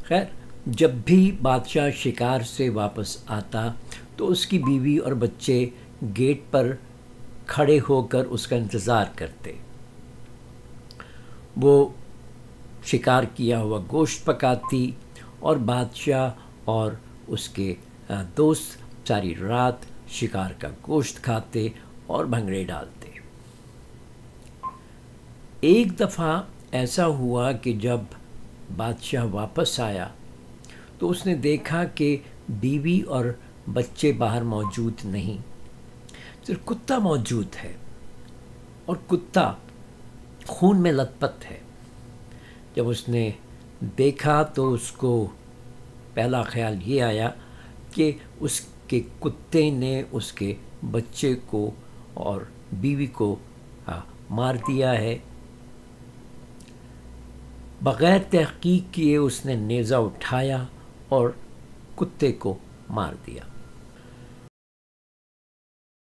خیر، جب بھی بادشاہ شکار سے واپس آتا تو اس کی بیوی اور بچے گیٹ پر کھڑے ہو کر اس کا انتظار کرتے۔ وہ شکار کیا ہوا گوشت پکاتی اور بادشاہ اور اس کے دوست ساری رات شکار کا گوشت کھاتے اور بھنگڑے ڈالتے۔ ایک دفعہ ایسا ہوا کہ جب بادشاہ واپس آیا تو اس نے دیکھا کہ بیوی اور بچے باہر موجود نہیں، صرف کتا موجود ہے، اور کتا خون میں لت پت ہے۔ جب اس نے دیکھا تو اس کو پہلا خیال یہ آیا کہ اس کے کتے نے اس کے بچے کو اور بیوی کو مار دیا ہے۔ بغیر تحقیق کیے اس نے نیزہ اٹھایا اور کتے کو مار دیا۔